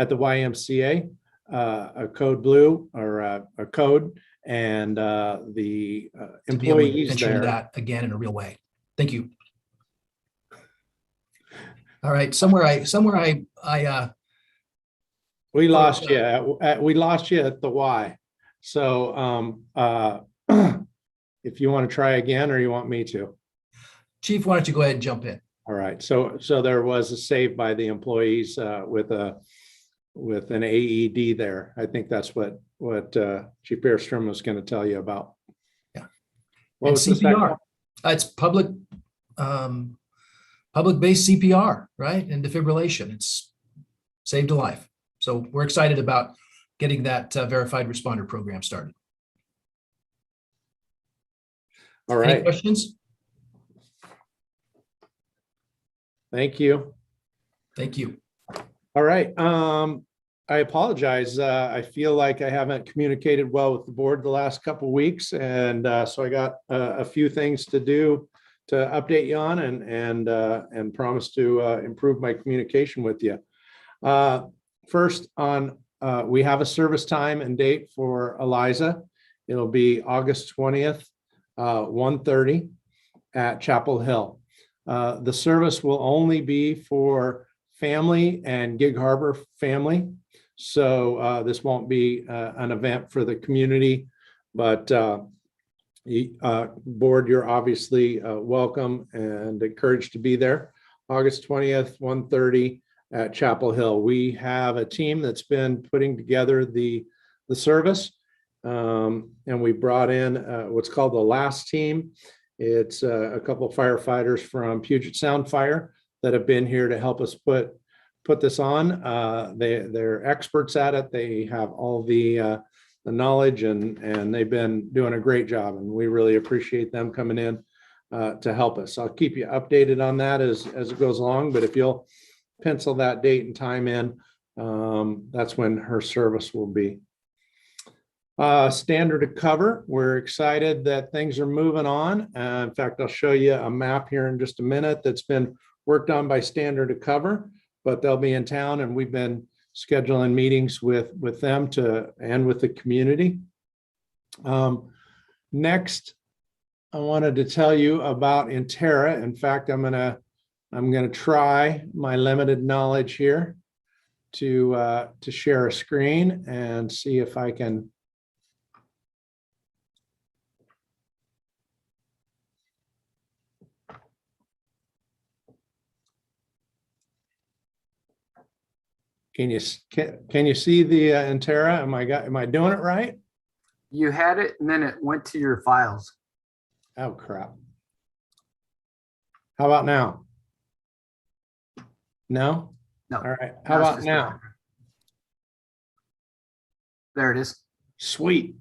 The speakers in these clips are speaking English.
at the YMCA, a code blue or a code, and the To be able to employees mention there. that again in a real way. Thank you. All right, somewhere I We lost you. We lost you at the Y. So if you want to try again, or you want me to. Chief, why don't you go ahead and jump in? All right. So there was a save by the employees with an AED there. I think that's what Chief Bearstrom was going to tell you about. Yeah. What was the second CPR. one? It's public-based CPR, right? And defibrillation. It's saved a life. So we're excited about getting that verified responder program started. All right. Any questions? Thank you. Thank you. All right. I apologize. I feel like I haven't communicated well with the board the last couple of weeks, and so I got a few things to do to update you on, and promise to improve my communication with you. First, we have a service time and date for Eliza. It'll be August 20th, 1:30 at Chapel Hill. The service will only be for family and Gig Harbor family. So this won't be an event for the community, but board, you're obviously welcome and encouraged to be there. August 20th, 1:30 at Chapel Hill. We have a team that's been putting together the service, and we brought in what's called the last team. It's a couple of firefighters from Puget Sound Fire that have been here to help us put this on. They're experts at it. They have all the knowledge, and they've been doing a great job, and we really appreciate them coming in to help us. I'll keep you updated on that as it goes along, but if you'll pencil that date and time in, that's when her service will be. Standard of cover. We're excited that things are moving on. In fact, I'll show you a map here in just a minute that's been worked on by Standard of Cover, but they'll be in town, and we've been scheduling meetings with them and with the community. Next, I wanted to tell you about Intera. In fact, I'm gonna try my limited knowledge here to share a screen and see if I can. Can you see the Intera? Am I doing it right? You had it, and then it went to your files. Oh, crap. How about now? No? No. All right. How about now? There it is. Sweet.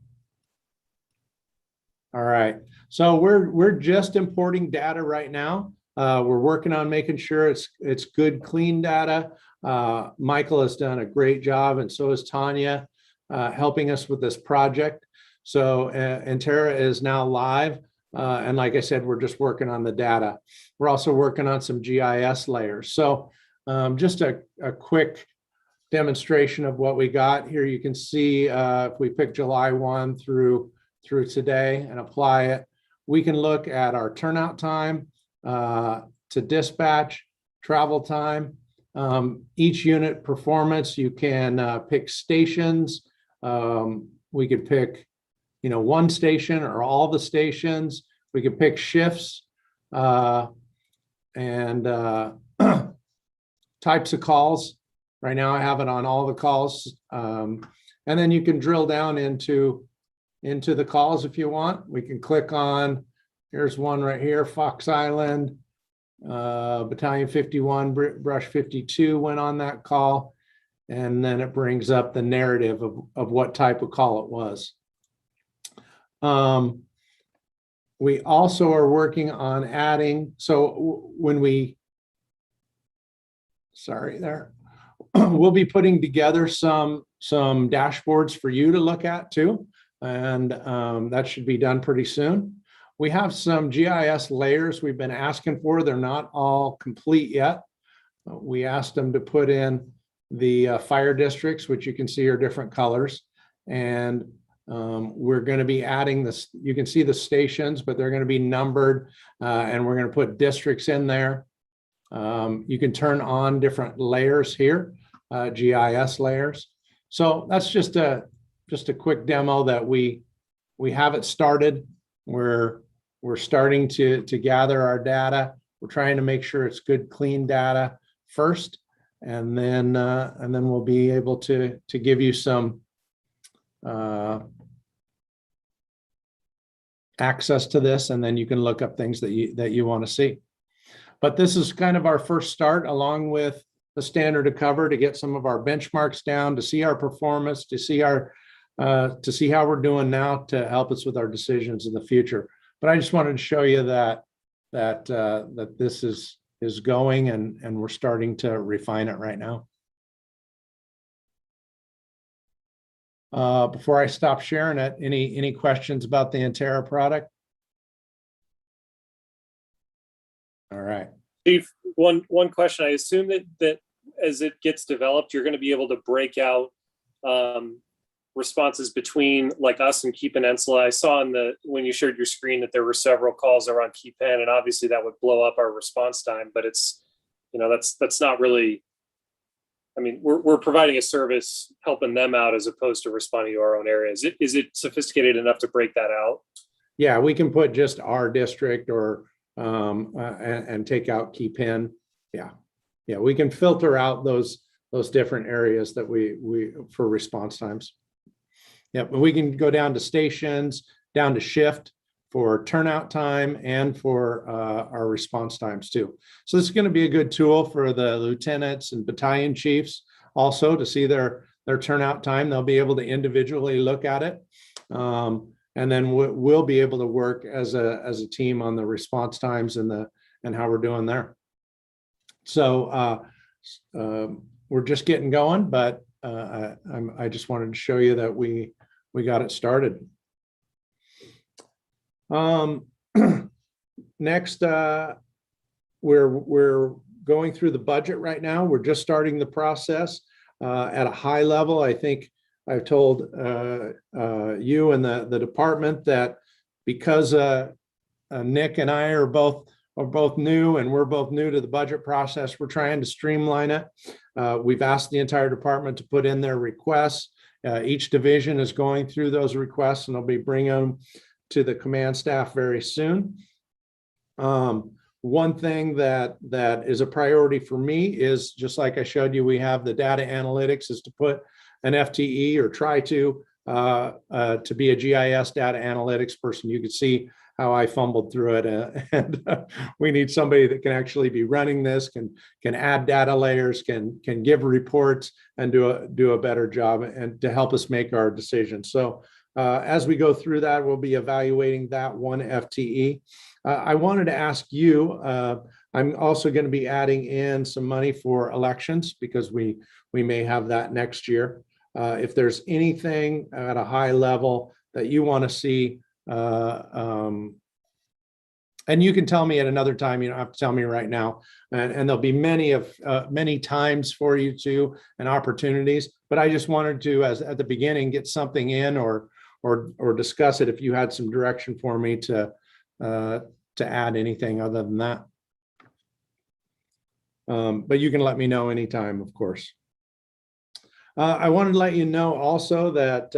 All right. So we're just importing data right now. We're working on making sure it's good, clean data. Michael has done a great job, and so is Tanya, helping us with this project. So Intera is now live. And like I said, we're just working on the data. We're also working on some GIS layers. So just a quick demonstration of what we got here. You can see if we pick July 1 through today and apply it, we can look at our turnout time to dispatch, travel time, each unit performance. You can pick stations. We could pick, one station or all the stations. We could pick shifts and types of calls. Right now I have it on all the calls. And then you can drill down into the calls if you want. We can click on, here's one right here, Fox Island, Battalion 51, Brush 52 went on that call. And then it brings up the narrative of what type of call it was. We also are working on adding, so when we'll be putting together some dashboards for you to look at too. And that should be done pretty soon. We have some GIS layers we've been asking for. They're not all complete yet. We asked them to put in the fire districts, which you can see are different colors. And we're going to be adding this. You can see the stations, but they're going to be numbered, and we're going to put districts in there. You can turn on different layers here, GIS layers. So that's just a quick demo that we have it started. We're starting to gather our data. We're trying to make sure it's good, clean data first, and then we'll be able to give you some access to this, and then you can look up things that you want to see. But this is kind of our first start, along with the standard to cover, to get some of our benchmarks down, to see our performance, to see how we're doing now, to help us with our decisions in the future. But I just wanted to show you that this is going, and we're starting to refine it right now. Before I stop sharing it, any questions about the Intera product? All right. Steve, one question. I assume that as it gets developed, you're going to be able to break out responses between like us and Key Peninsula. I saw when you shared your screen that there were several calls around Key Pen, and obviously that would blow up our response time. But it's, that's not really. I mean, we're providing a service, helping them out as opposed to responding to our own area. Is it sophisticated enough to break that out? Yeah, we can put just our district or and take out Key Pen. Yeah, we can filter out those different areas that we for response times. Yeah, but we can go down to stations, down to shift for turnout time, and for our response times too. So this is going to be a good tool for the lieutenants and battalion chiefs also to see their turnout time. They'll be able to individually look at it. And then we'll be able to work as a team on the response times and how we're doing there. So we're just getting going, but I just wanted to show you that we got it started. Next, we're going through the budget right now. We're just starting the process at a high level. I think I've told you and the department that because Nick and I are both new, and we're both new to the budget process, we're trying to streamline it. We've asked the entire department to put in their requests. Each division is going through those requests, and they'll be bringing them to the command staff very soon. One thing that is a priority for me is, just like I showed you, we have the data analytics, is to put an FTE or try to be a GIS data analytics person. You can see how I fumbled through it, and we need somebody that can actually be running this, can add data layers, can give reports, and do a better job, and to help us make our decisions. So as we go through that, we'll be evaluating that one FTE. I wanted to ask you, I'm also going to be adding in some money for elections, because we may have that next year. If there's anything at a high level that you want to see, and you can tell me at another time, you don't have to tell me right now, and there'll be many times for you to, and opportunities, but I just wanted to, as at the beginning, get something in or discuss it if you had some direction for me to add anything other than that. But you can let me know anytime, of course. I wanted to let you know also that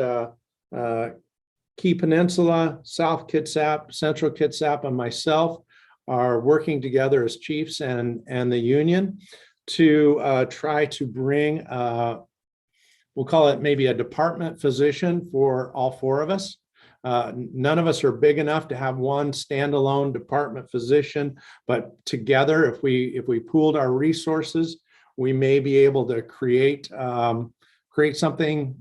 Key Peninsula, South Kitsap, Central Kitsap, and myself are working together as chiefs and the union to try to bring, we'll call it maybe a department physician for all four of us. None of us are big enough to have one standalone department physician, but together, if we pooled our resources, we may be able to create something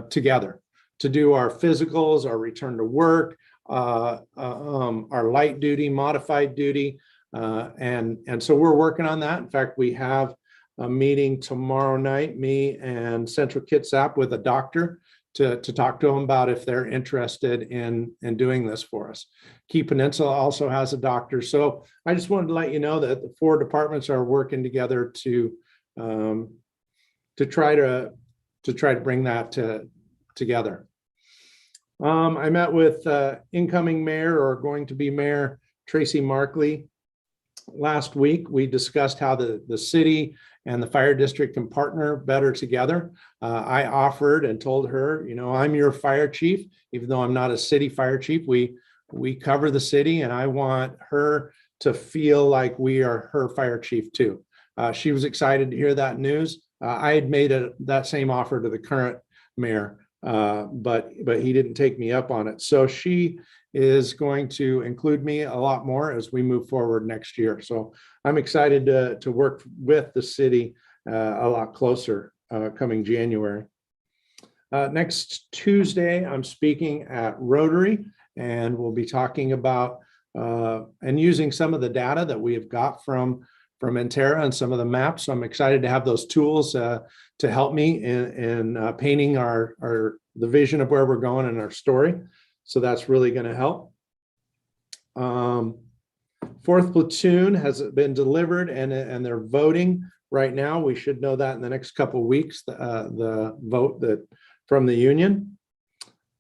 together to do our physicals, our return to work, our light duty, modified duty, and so we're working on that. In fact, we have a meeting tomorrow night, me and Central Kitsap, with a doctor to talk to them about if they're interested in doing this for us. Key Peninsula also has a doctor. So I just wanted to let you know that the four departments are working together to try to bring that together. I met with incoming mayor or going to be mayor Tracy Markley last week. We discussed how the city and the fire district can partner better together. I offered and told her, you know, I'm your fire chief, even though I'm not a city fire chief. We cover the city, and I want her to feel like we are her fire chief too. She was excited to hear that news. I had made that same offer to the current mayor, but he didn't take me up on it. So she is going to include me a lot more as we move forward next year. So I'm excited to work with the city a lot closer coming January. Next Tuesday, I'm speaking at Rotary, and we'll be talking about and using some of the data that we have got from Entera and some of the maps. So I'm excited to have those tools to help me in painting the vision of where we're going in our story. So that's really going to help. 4th platoon has been delivered, and they're voting right now. We should know that in the next couple of weeks, the vote from the union.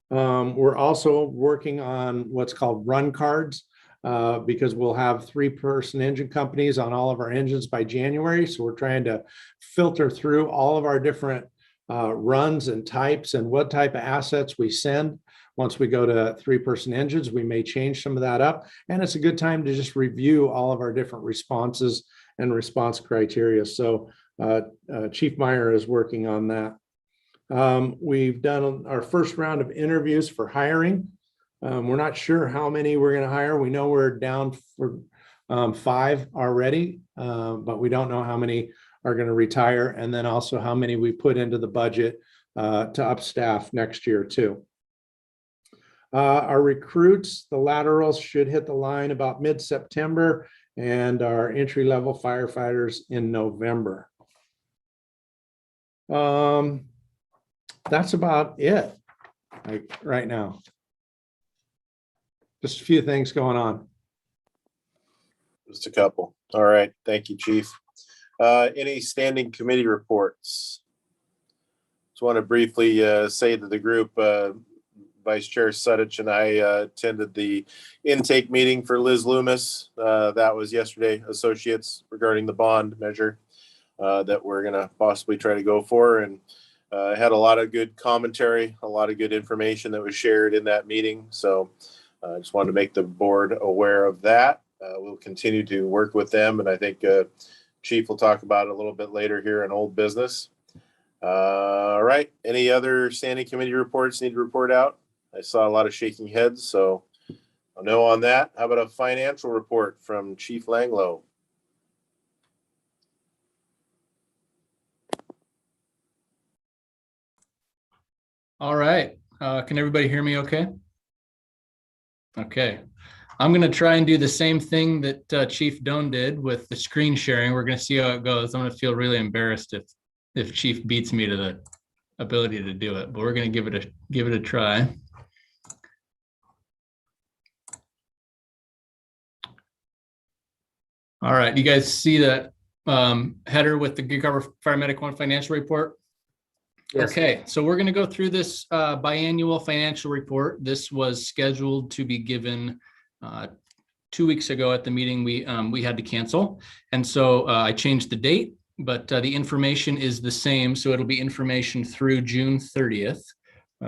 We're also working on what's called run cards, because we'll have 3-person engine companies on all of our engines by January. So we're trying to filter through all of our different runs and types and what type of assets we send. Once we go to 3-person engines, we may change some of that up. And it's a good time to just review all of our different responses and response criteria. So Chief Meyer is working on that. We've done our first round of interviews for hiring. We're not sure how many we're going to hire. We know we're down for 5 already, but we don't know how many are going to retire, and then also how many we put into the budget to up staff next year too. Our recruits, the laterals, should hit the line about mid-September, and our entry-level firefighters in November. That's about it right now. Just a few things going on. Just a couple. All right. Thank you, Chief. Any standing committee reports? Just want to briefly say to the group, Vice Chair Sudich and I attended the intake meeting for Liz Loomis. That was yesterday, associates, regarding the bond measure that we're going to possibly try to go for. And had a lot of good commentary, a lot of good information that was shared in that meeting. So I just wanted to make the board aware of that. We'll continue to work with them, and I think Chief will talk about it a little bit later here in old business. All right. Any other standing committee reports need to report out? I saw a lot of shaking heads, so I'll know on that. How about a financial report from Chief Langlow? All right. Can everybody hear me okay? Okay. I'm going to try and do the same thing that Chief Doan did with the screen sharing. We're going to see how it goes. I'm going to feel really embarrassed if Chief beats me to the ability to do it, but we're going to give it a try. All right. You guys see that header with the Gig Harbor Fire Medic 1 financial report? Yes. Okay, so we're going to go through this biannual financial report. This was scheduled to be given 2 weeks ago at the meeting we had to cancel. And so I changed the date, but the information is the same. So it'll be information through June 30th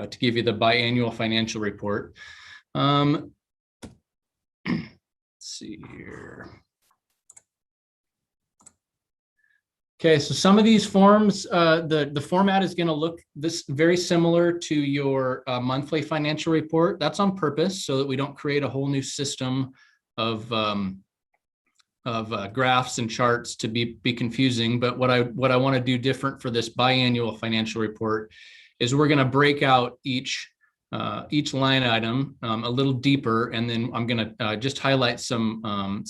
to give you the biannual financial report. Let's see here. Okay, so some of these forms, the format is going to look this very similar to your monthly financial report. That's on purpose so that we don't create a whole new system of graphs and charts to be confusing. But what I want to do different for this biannual financial report is we're going to break out each line item a little deeper, and then I'm going to just highlight some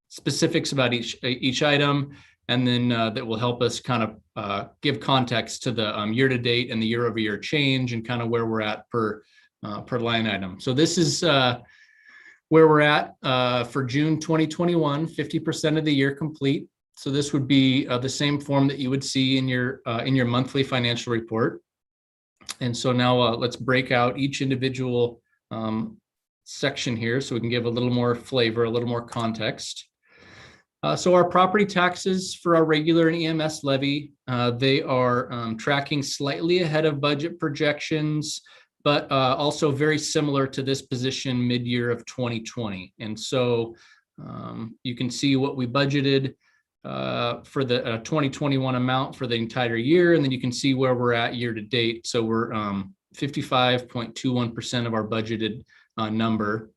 specifics about each item. And then that will help us kind of give context to the year-to-date and the year-over-year change and kind of where we're at per line item. So this is where we're at for June 2021, 50% of the year complete. So this would be the same form that you would see in your monthly financial report. And so now let's break out each individual section here so we can give a little more flavor, a little more context. So our property taxes for our regular and EMS levy, they are tracking slightly ahead of budget projections, but also very similar to this position mid-year of 2020. And so you can see what we budgeted for the 2021 amount for the entire year, and then you can see where we're at year to date. So we're 55.21% of our budgeted number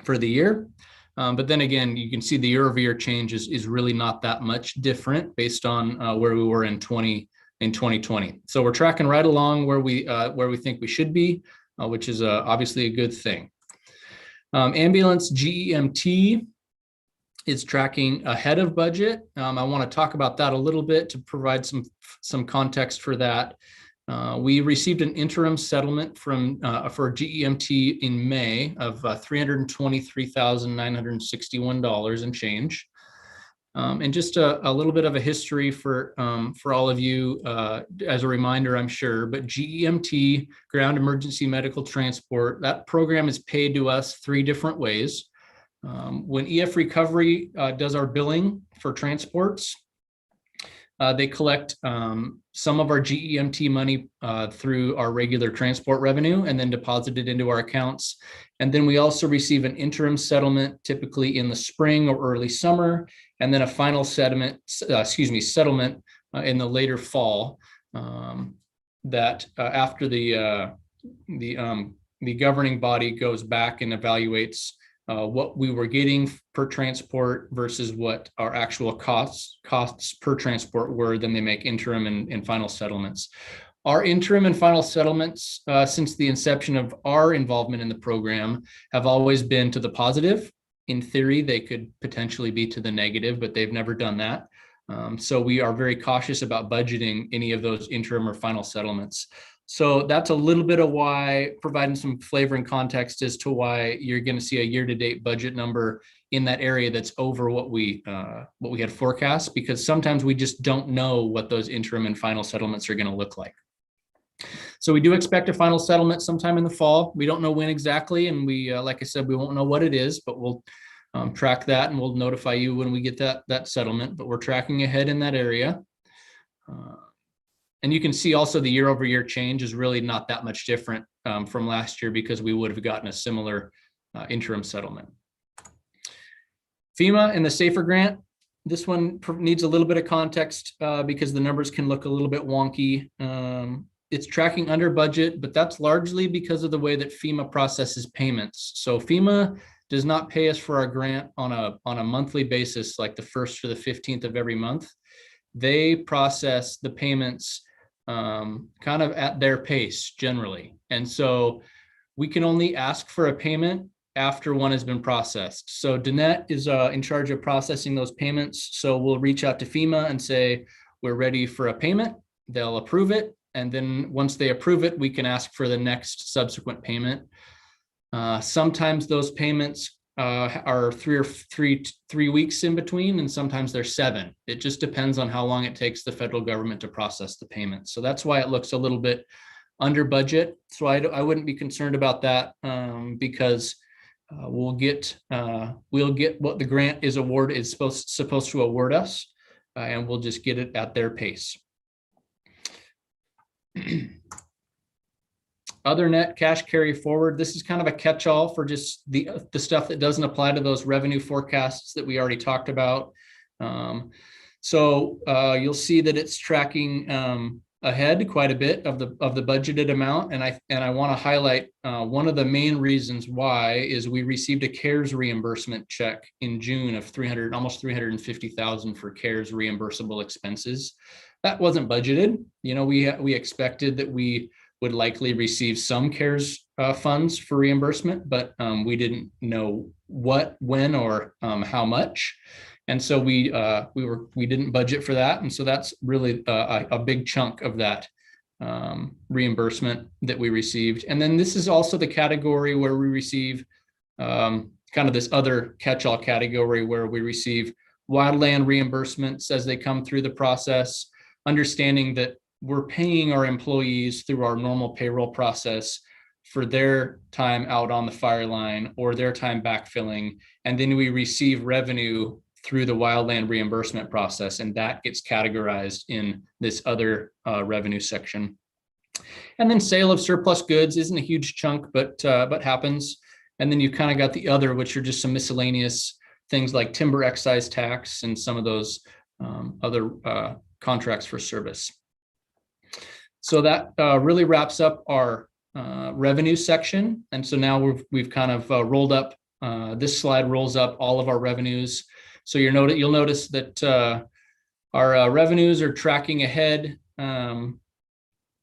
for the year. But then again, you can see the year-over-year change is really not that much different based on where we were in 2020. So we're tracking right along where we think we should be, which is obviously a good thing. Ambulance GEMT is tracking ahead of budget. I want to talk about that a little bit to provide some context for that. We received an interim settlement for GEMT in May of $323,961 and change. And just a little bit of a history for all of you as a reminder, I'm sure, but GEMT, Ground Emergency Medical Transport, that program is paid to us 3 different ways. When EF Recovery does our billing for transports, they collect some of our GEMT money through our regular transport revenue and then deposit it into our accounts. And then we also receive an interim settlement, typically in the spring or early summer, and then a final settlement in the later fall. That after the governing body goes back and evaluates what we were getting per transport versus what our actual costs per transport were, then they make interim and final settlements. Our interim and final settlements since the inception of our involvement in the program have always been to the positive. In theory, they could potentially be to the negative, but they've never done that. So we are very cautious about budgeting any of those interim or final settlements. So that's a little bit of why, providing some flavor and context as to why you're going to see a year-to-date budget number in that area that's over what we had forecast, because sometimes we just don't know what those interim and final settlements are going to look like. So we do expect a final settlement sometime in the fall. We don't know when exactly, and we, like I said, we won't know what it is, but we'll track that and we'll notify you when we get that settlement. But we're tracking ahead in that area. And you can see also the year-over-year change is really not that much different from last year because we would have gotten a similar interim settlement. FEMA and the SAFER grant, this one needs a little bit of context because the numbers can look a little bit wonky. It's tracking under budget, but that's largely because of the way that FEMA processes payments. So FEMA does not pay us for our grant on a monthly basis, like the 1st or the 15th of every month. They process the payments kind of at their pace generally. And so we can only ask for a payment after one has been processed. So Danette is in charge of processing those payments. So we'll reach out to FEMA and say, we're ready for a payment. They'll approve it. And then once they approve it, we can ask for the next subsequent payment. Sometimes those payments are three weeks in between, and sometimes they're 7. It just depends on how long it takes the federal government to process the payments. So that's why it looks a little bit under budget. So I wouldn't be concerned about that because we'll get what the grant is supposed to award us, and we'll just get it at their pace. Other net cash carry forward. This is kind of a catch-all for just the stuff that doesn't apply to those revenue forecasts that we already talked about. So you'll see that it's tracking ahead quite a bit of the budgeted amount, and I want to highlight one of the main reasons why is we received a CARES reimbursement check in June of almost $350,000 for CARES reimbursable expenses. That wasn't budgeted. You know, we expected that we would likely receive some CARES funds for reimbursement, but we didn't know what, when, or how much. And so we didn't budget for that. And so that's really a big chunk of that reimbursement that we received. And then this is also the category where we receive kind of this other catch-all category where we receive wildland reimbursements as they come through the process, understanding that we're paying our employees through our normal payroll process for their time out on the fire line or their time backfilling. And then we receive revenue through the wildland reimbursement process, and that gets categorized in this other revenue section. And then sale of surplus goods isn't a huge chunk, but happens. And then you kind of got the other, which are just some miscellaneous things like timber excise tax and some of those other contracts for service. So that really wraps up our revenue section. And so now we've kind of rolled up, this slide rolls up all of our revenues. So you'll notice that our revenues are tracking ahead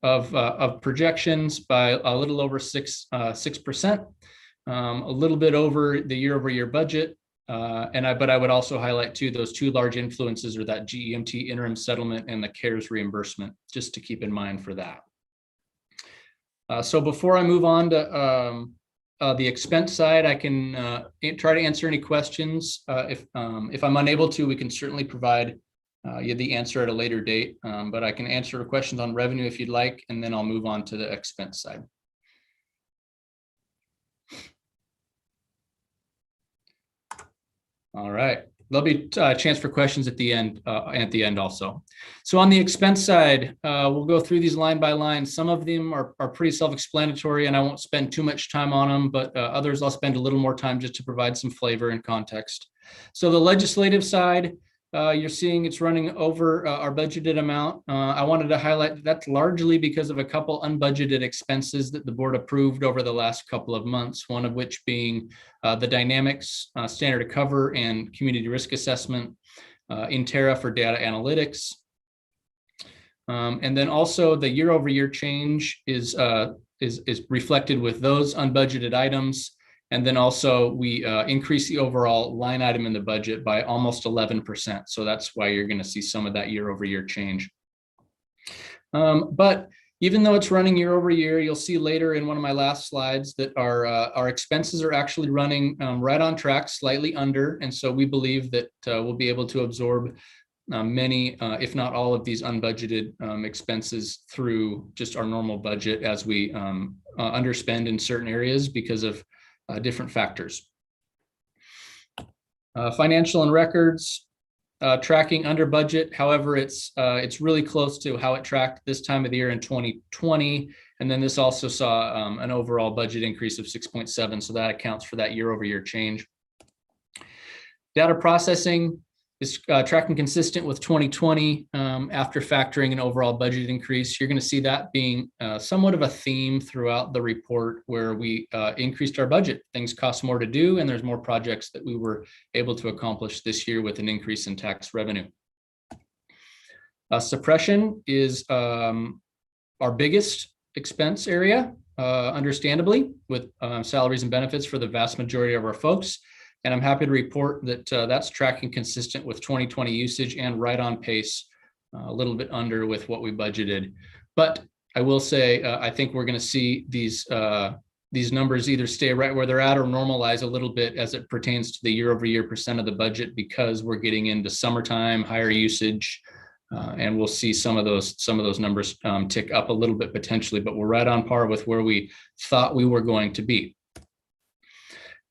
of projections by a little over 6%, a little bit over the year-over-year budget. But I would also highlight too, those two large influences are that GEMT interim settlement and the CARES reimbursement, just to keep in mind for that. So before I move on to the expense side, I can try to answer any questions. If I'm unable to, we can certainly provide you the answer at a later date, but I can answer questions on revenue if you'd like, and then I'll move on to the expense side. All right, there'll be a chance for questions at the end also. So on the expense side, we'll go through these line by line. Some of them are pretty self-explanatory and I won't spend too much time on them, but others I'll spend a little more time just to provide some flavor and context. So the legislative side, you're seeing it's running over our budgeted amount. I wanted to highlight that that's largely because of a couple unbudgeted expenses that the board approved over the last couple of months, one of which being the Dynamics standard of cover and community risk assessment, Intera for data analytics. And then also the year-over-year change is reflected with those unbudgeted items. And then also we increase the overall line item in the budget by almost 11%. So that's why you're going to see some of that year-over-year change. But even though it's running year over year, you'll see later in one of my last slides that our expenses are actually running right on track, slightly under. And so we believe that we'll be able to absorb many, if not all of these unbudgeted expenses through just our normal budget as we underspend in certain areas because of different factors. Financial and records, tracking under budget. However, it's really close to how it tracked this time of the year in 2020. And then this also saw an overall budget increase of 6.7. So that accounts for that year-over-year change. Data processing is tracking consistent with 2020 after factoring an overall budget increase. You're going to see that being somewhat of a theme throughout the report where we increased our budget. Things cost more to do, and there's more projects that we were able to accomplish this year with an increase in tax revenue. Suppression is our biggest expense area, understandably, with salaries and benefits for the vast majority of our folks. And I'm happy to report that that's tracking consistent with 2020 usage and right on pace, a little bit under with what we budgeted. But I will say, I think we're going to see these numbers either stay right where they're at or normalize a little bit as it pertains to the year-over-year percent of the budget, because we're getting into summertime, higher usage, and we'll see some of those numbers tick up a little bit potentially, but we're right on par with where we thought we were going to be.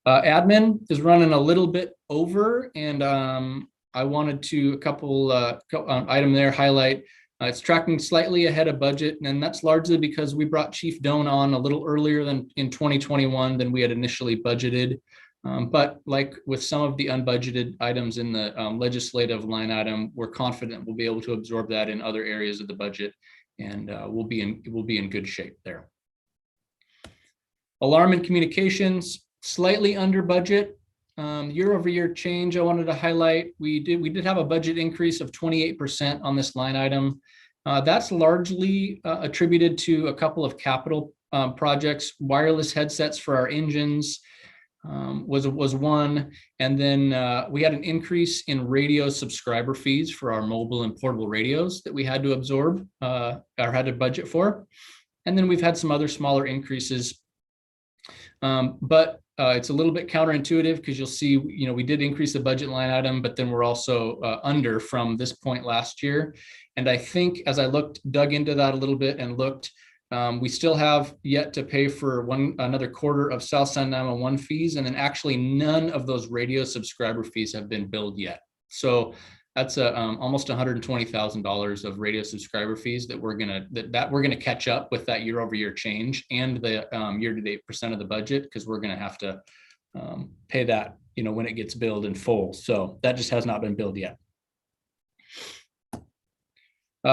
Admin is running a little bit over, and I wanted to, a couple item there highlight. It's tracking slightly ahead of budget, and that's largely because we brought Chief Doan on a little earlier than in 2021 than we had initially budgeted. But like with some of the unbudgeted items in the legislative line item, we're confident we'll be able to absorb that in other areas of the budget, and we'll be in good shape there. Alarm and communications, slightly under budget. Year-over-year change I wanted to highlight. We did have a budget increase of 28% on this line item. That's largely attributed to a couple of capital projects. Wireless headsets for our engines was one, and then we had an increase in radio subscriber fees for our mobile and portable radios that we had to absorb or had to budget for. And then we've had some other smaller increases. But it's a little bit counterintuitive because you'll see, we did increase the budget line item, but then we're also under from this point last year. And I think as I dug into that a little bit and looked, we still have yet to pay for another quarter of South Sound 911 fees. And then actually none of those radio subscriber fees have been billed yet. So that's almost $120,000 of radio subscriber fees that we're gonna catch up with that year-over-year change and the year-to-date percent of the budget, because we're gonna have to pay that, when it gets billed in full. So that just has not been billed yet.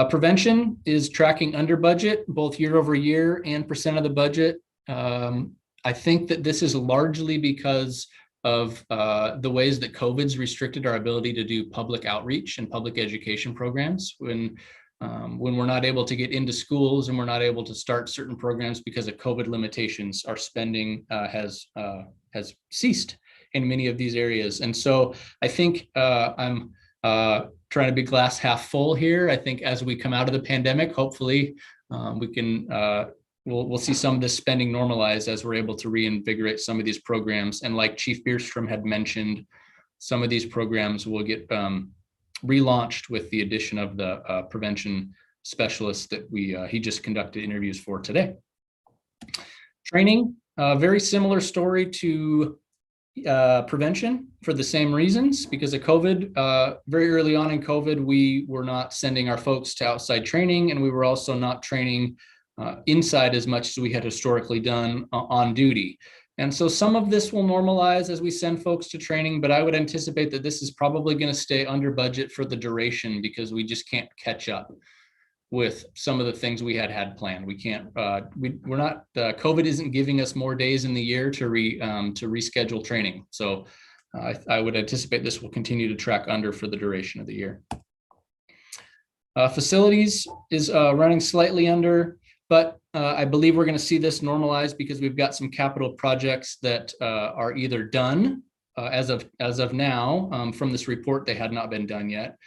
Prevention is tracking under budget, both year-over-year and percent of the budget. I think that this is largely because of the ways that COVID's restricted our ability to do public outreach and public education programs. When we're not able to get into schools and we're not able to start certain programs because of COVID limitations, our spending has ceased in many of these areas. And so I think I'm trying to be glass half full here. I think as we come out of the pandemic, hopefully we can we'll see some of this spending normalize as we're able to reinvigorate some of these programs. And like Chief Bierstrom had mentioned, some of these programs will get relaunched with the addition of the prevention specialists that he just conducted interviews for today. Training, very similar story to prevention for the same reasons. Because of COVID, very early on in COVID, we were not sending our folks to outside training, and we were also not training inside as much as we had historically done on duty. And so some of this will normalize as we send folks to training, but I would anticipate that this is probably going to stay under budget for the duration because we just can't catch up with some of the things we had planned. We can't, we're not, COVID isn't giving us more days in the year to reschedule training. So I would anticipate this will continue to track under for the duration of the year. Facilities is running slightly under, but I believe we're going to see this normalize because we've got some capital projects that are either done as of now. From this report, they had not been done yet,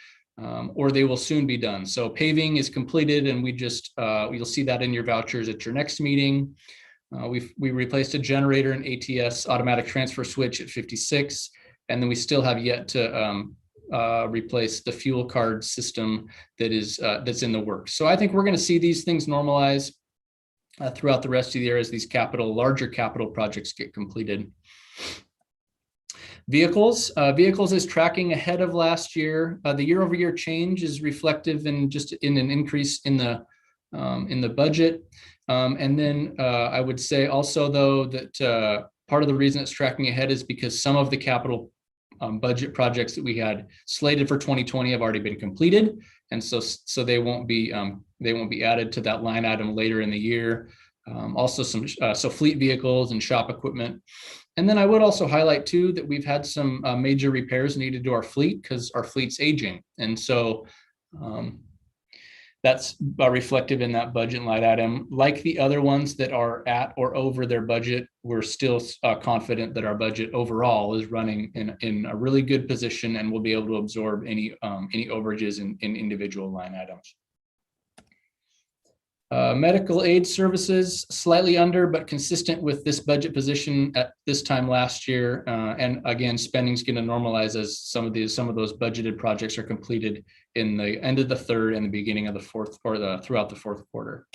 or they will soon be done. So paving is completed, and we just you'll see that in your vouchers at your next meeting. We replaced a generator and ATS automatic transfer switch at 56, and then we still have yet to replace the fuel card system that's in the works. So I think we're going to see these things normalize throughout the rest of the year as these larger capital projects get completed. Vehicles is tracking ahead of last year. The year-over-year change is reflective in an increase in the budget. And then I would say also though that part of the reason it's tracking ahead is because some of the capital budget projects that we had slated for 2020 have already been completed, and so they won't be added to that line item later in the year. Also some fleet vehicles and shop equipment. And then I would also highlight too that we've had some major repairs needed to our fleet because our fleet's aging, and so that's reflective in that budget line item. Like the other ones that are at or over their budget, we're still confident that our budget overall is running in a really good position and we'll be able to absorb any overages in individual line items. Medical aid services slightly under, but consistent with this budget position at this time last year. And again, spending is going to normalize as some of those budgeted projects are completed in the end of the third and the beginning of the fourth, or throughout the fourth quarter.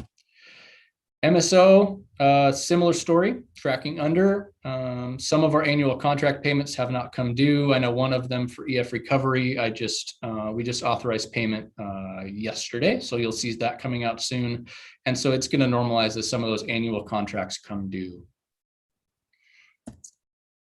MSO, similar story, tracking under. Some of our annual contract payments have not come due. I know one of them for EF recovery, we just authorized payment yesterday, so you'll see that coming out soon. And so it's going to normalize as some of those annual contracts come due.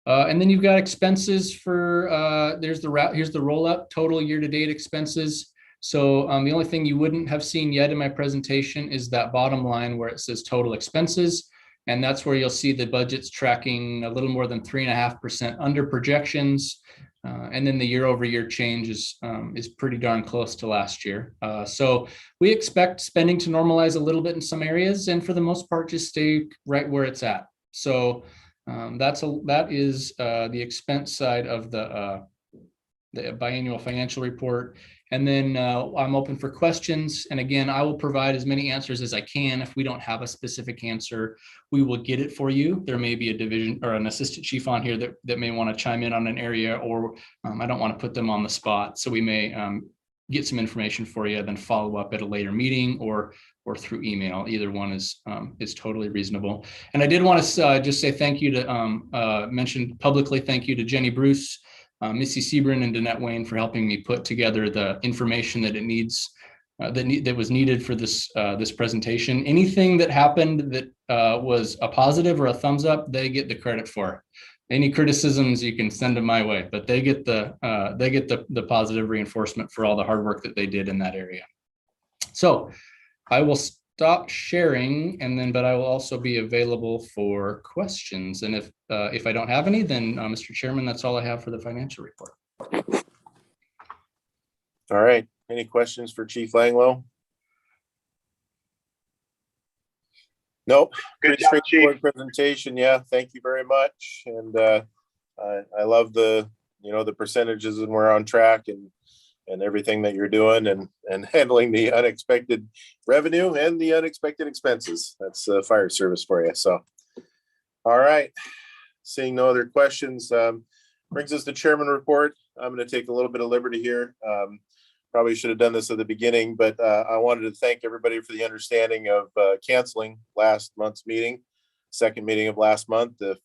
And then you've got expenses for, here's the roll up total year-to-date expenses. So the only thing you wouldn't have seen yet in my presentation is that bottom line where it says total expenses. And that's where you'll see the budget's tracking a little more than 3.5% under projections. And then the year-over-year change is pretty darn close to last year. So we expect spending to normalize a little bit in some areas, and for the most part, just stay right where it's at. So that is the expense side of the biannual financial report. And then I'm open for questions. And again, I will provide as many answers as I can. If we don't have a specific answer, we will get it for you. There may be a division or an assistant chief on here that may want to chime in on an area, or I don't want to put them on the spot. So we may get some information for you, then follow up at a later meeting or through email. Either one is totally reasonable. And I did want to just say thank you to mention publicly, thank you to Jenny Bruce, Missy Sebrin, and Danette Wayne for helping me put together the information that it needs, that was needed for this presentation. Anything that happened that was a positive or a thumbs up, they get the credit for. Any criticisms, you can send them my way, but they get the positive reinforcement for all the hard work that they did in that area. So I will stop sharing, but I will also be available for questions. And if I don't have any, then Mr. Chairman, that's all I have for the financial report. All right. Any questions for Chief Langlow? Nope. Good Pretty job, straightforward Chief. presentation. Yeah, thank you very much. And I love the percentages, and we're on track and everything that you're doing and handling the unexpected revenue and the unexpected expenses. That's fire service for you. So, all right. Seeing no other questions, brings us to chairman report. I'm going to take a little bit of liberty here. Probably should have done this at the beginning, but I wanted to thank everybody for the understanding of canceling last month's meeting, second meeting of last month. If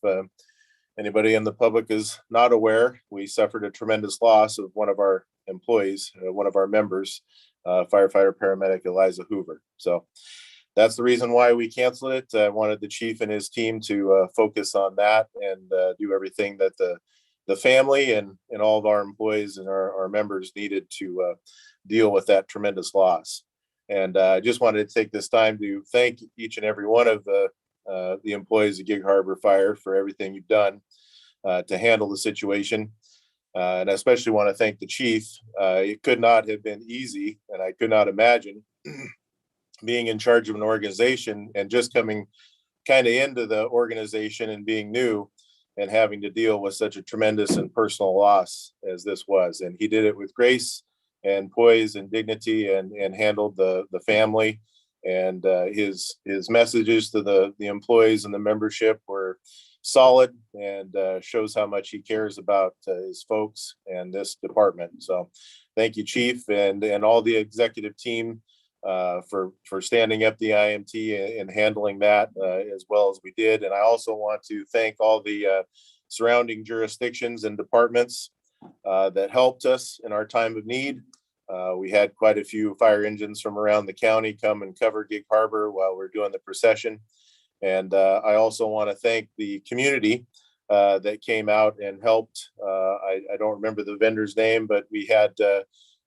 anybody in the public is not aware, we suffered a tremendous loss of one of our employees, one of our members, firefighter paramedic Eliza Hoover. So that's the reason why we canceled it. I wanted the chief and his team to focus on that and do everything that the family and all of our employees and our members needed to deal with that tremendous loss. And I just wanted to take this time to thank each and every one of the employees of Gig Harbor Fire for everything you've done to handle the situation. And I especially want to thank the chief. It could not have been easy, and I could not imagine being in charge of an organization and just coming kind of into the organization and being new and having to deal with such a tremendous and personal loss as this was. And he did it with grace and poise and dignity and handled the family. And his messages to the employees and the membership were solid and shows how much he cares about his folks and this department. So thank you, Chief, and all the executive team for standing up the IMT and handling that as well as we did. And I also want to thank all the surrounding jurisdictions and departments that helped us in our time of need. We had quite a few fire engines from around the county come and cover Gig Harbor while we're doing the procession. And I also want to thank the community that came out and helped. I don't remember the vendor's name, but we had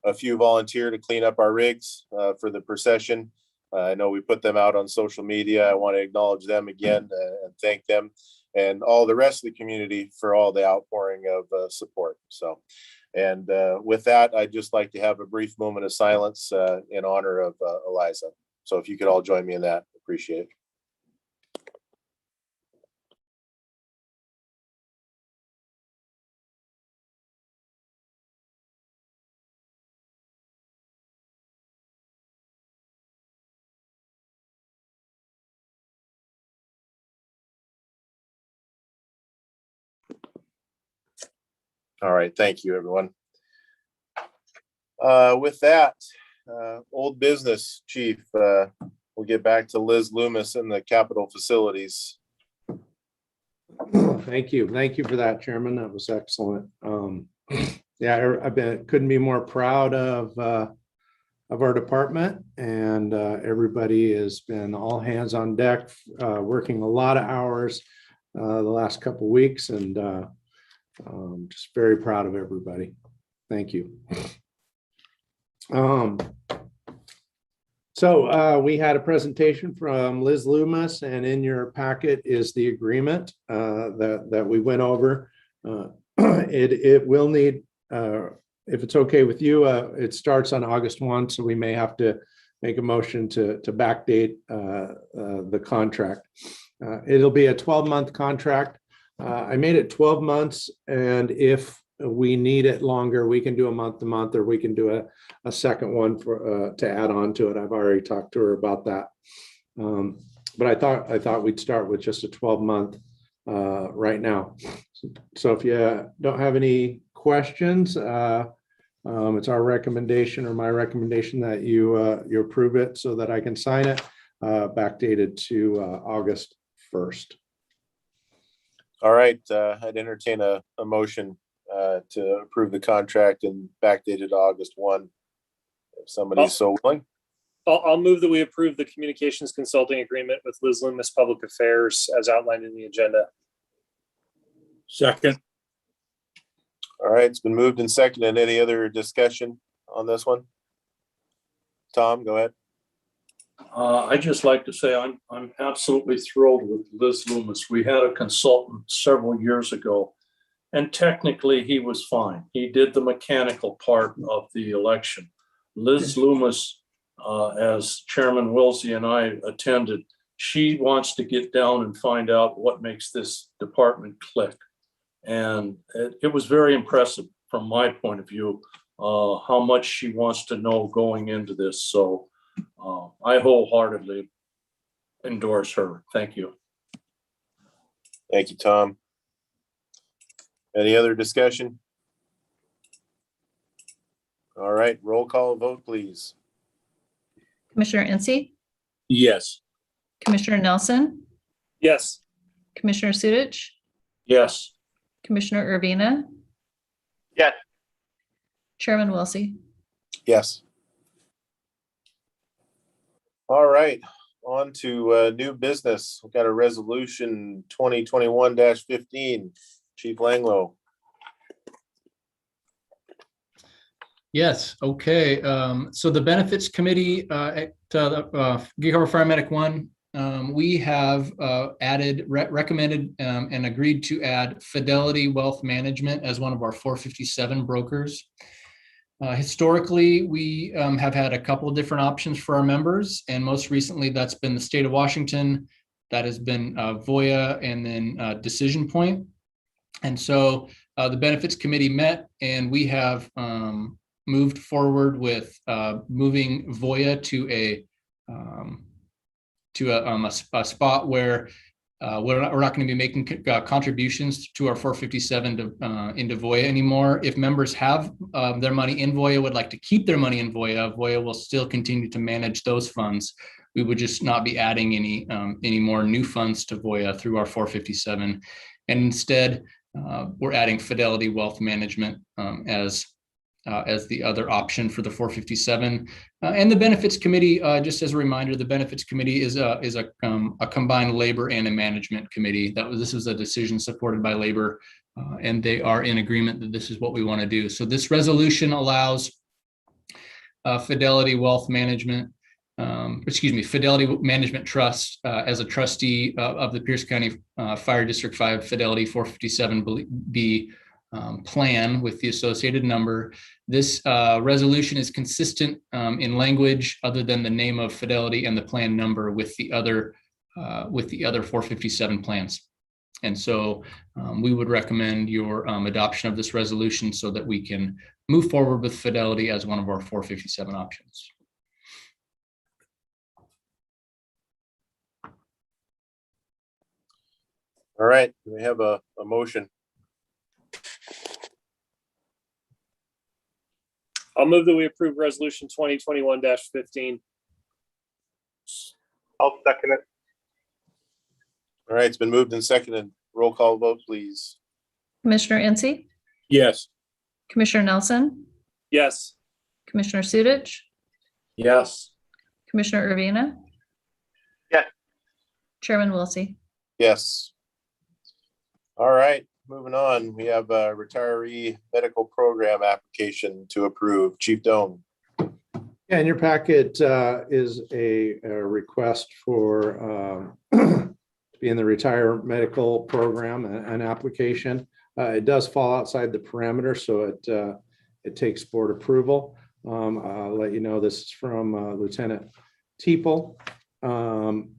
a few volunteer to clean up our rigs for the procession. I know we put them out on social media. I want to acknowledge them again and thank them and all the rest of the community for all the outpouring of support. So, and with that, I'd just like to have a brief moment of silence in honor of Eliza. So if you could all join me in that, appreciate it. All right, thank you, everyone. With that, old business, Chief, we'll get back to Liz Loomis in the Capitol facilities. Thank you. Thank you for that, Chairman. That was excellent. Yeah, couldn't be more proud of our department, and everybody has been all hands on deck, working a lot of hours the last couple of weeks, and just very proud of everybody. Thank you. So we had a presentation from Liz Loomis, and in your packet is the agreement that we went over. It will need, if it's okay with you, it starts on August 1, so we may have to make a motion to backdate the contract. It'll be a 12-month contract. I made it 12 months, and if we need it longer, we can do a month to month, or we can do a second one for to add on to it. I've already talked to her about that. But I thought we'd start with just a 12-month right now. So if you don't have any questions, it's our recommendation, or my recommendation, that you approve it so that I can sign it, backdated to August 1st. All right, I'd entertain a motion to approve the contract and backdated August 1, if somebody's so willing. I'll move that we approve the communications consulting agreement with Liz Loomis Public Affairs as outlined in the agenda. Second. All right, it's been moved and seconded. Any other discussion on this one? Tom, go ahead. I'd just like to say I'm absolutely thrilled with Liz Loomis. We had a consultant several years ago, and technically he was fine. He did the mechanical part of the election. Liz Loomis, as Chairman Wilsey and I attended, she wants to get down and find out what makes this department click. And it was very impressive from my point of view, how much she wants to know going into this. So I wholeheartedly endorse her. Thank you. Thank you, Tom. Any other discussion? All right, roll call vote, please. Commissioner Incy, Yes. Commissioner Nelson, Yes. Commissioner Sudich, Yes. Commissioner Urbina. Yes. Chairman Wilsey. Yes. All right, on to new business. We've got a resolution 2021-15. Chief Langlow. Yes, okay. So the Benefits Committee at Gig Harbor Fire Medic 1, we have recommended and agreed to add Fidelity Wealth Management as one of our 457 brokers. Historically, we have had a couple of different options for our members, and most recently that's been the state of Washington, that has been Voya, and then Decision Point. And so the Benefits Committee met, and we have moved forward with moving Voya to a spot where we're not going to be making contributions to our 457 into Voya anymore. If members have their money in Voya, would like to keep their money in Voya, Voya will still continue to manage those funds. We would just not be adding any more new funds to Voya through our 457. And instead, we're adding Fidelity Wealth Management as the other option for the 457. And the Benefits Committee, just as a reminder, the Benefits Committee is a combined labor and a management committee. This is a decision supported by labor, and they are in agreement that this is what we want to do. So this resolution allows Fidelity Wealth Management, Fidelity Management Trust as a trustee of the Pierce County Fire District 5 Fidelity 457B plan with the associated number. This resolution is consistent in language other than the name of Fidelity and the plan number with the other 457 plans. And so we would recommend your adoption of this resolution so that we can move forward with Fidelity as one of our 457 options. All right, we have a motion. I'll move that we approve resolution 2021-15. I'll second it. All right, it's been moved and seconded. Roll call vote, please. Commissioner Incy, Yes. Commissioner Nelson, Yes. Commissioner Sudich, Yes. Commissioner Urbina. Yes. Chairman Wilsey. Yes. All right, moving on. We have a retiree medical program application to approve. Chief Doan. Yeah, in your packet is a request for to be in the Retire Medical Program, an application. It does fall outside the parameter, so it takes board approval. I'll let you know this is from Lieutenant Teeple.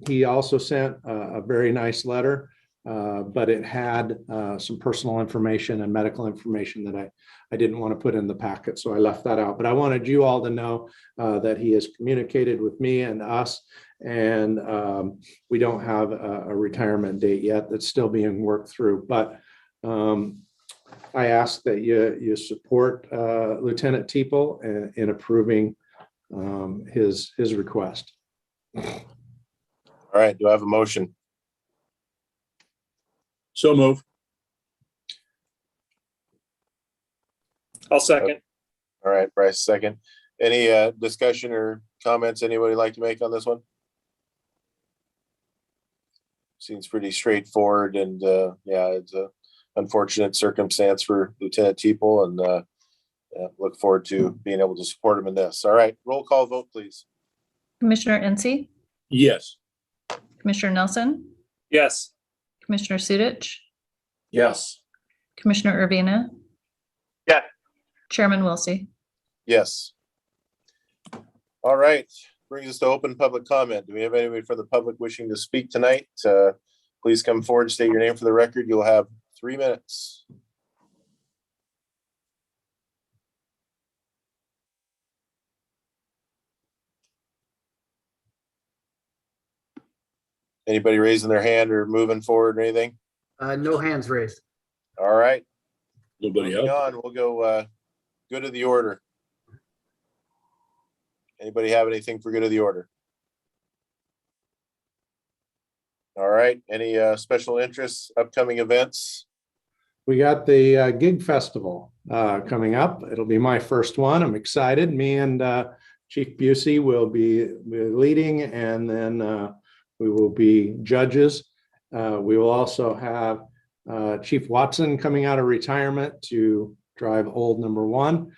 He also sent a very nice letter but it had some personal information and medical information that I didn't want to put in the packet, so I left that out. But I wanted you all to know that he has communicated with me and us, and we don't have a retirement date yet. That's still being worked through. But I ask that you support Lieutenant Teeple in approving his request. All right, do I have a motion? So move. I'll second. All right, Bryce, second. Any discussion or comments anybody like to make on this one? Seems pretty straightforward, and yeah, it's a unfortunate circumstance for Lieutenant Teeple, and yeah, look forward to being able to support him in this. All right, roll call vote, please. Commissioner Incy, Yes. Commissioner Nelson, Yes. Commissioner Sudich, Yes. Commissioner Urbina. Yeah. Chairman Wilsey. Yes. All right, brings us to open public comment. Do we have anybody from the public wishing to speak tonight? Please come forward, state your name for the record. You'll have 3 minutes. Anybody raising their hand or moving forward or anything? No hands raised. All right, Nobody moving else? on, we'll go good of the order. Anybody have anything for good of the order? All right, any special interests, upcoming events? We got the gig festival coming up. It'll be my first one. I'm excited. Me and Chief Busey will be leading, and then we will be judges. We will also have Chief Watson coming out of retirement to drive old number one.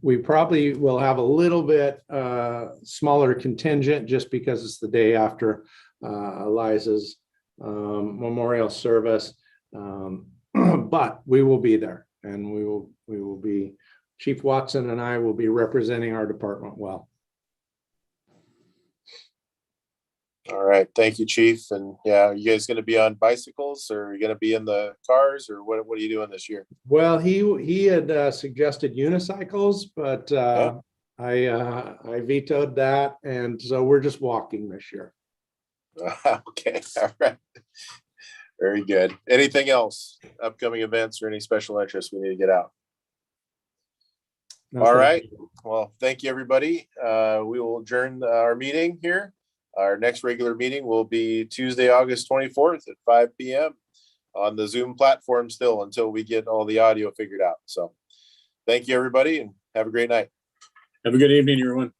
We probably will have a little bit smaller contingent just because it's the day after Eliza's memorial service. But we will be there, and we will be, Chief Watson and I will be representing our department well. All right, thank you, Chief. And yeah, are you guys going to be on bicycles, or are you going to be in the cars, or what are you doing this year? Well, he had suggested unicycles, but I vetoed that, and so we're just walking this year. Okay, all right. Very good. Anything else? Upcoming events or any special interests we need to get out? No, All thank right. you. Well, thank you, everybody. We will adjourn our meeting here. Our next regular meeting will be Tuesday, August 24th at 5 p.m. on the Zoom platform still, until we get all the audio figured out. So thank you, everybody, and have a great night. Have a good evening, everyone.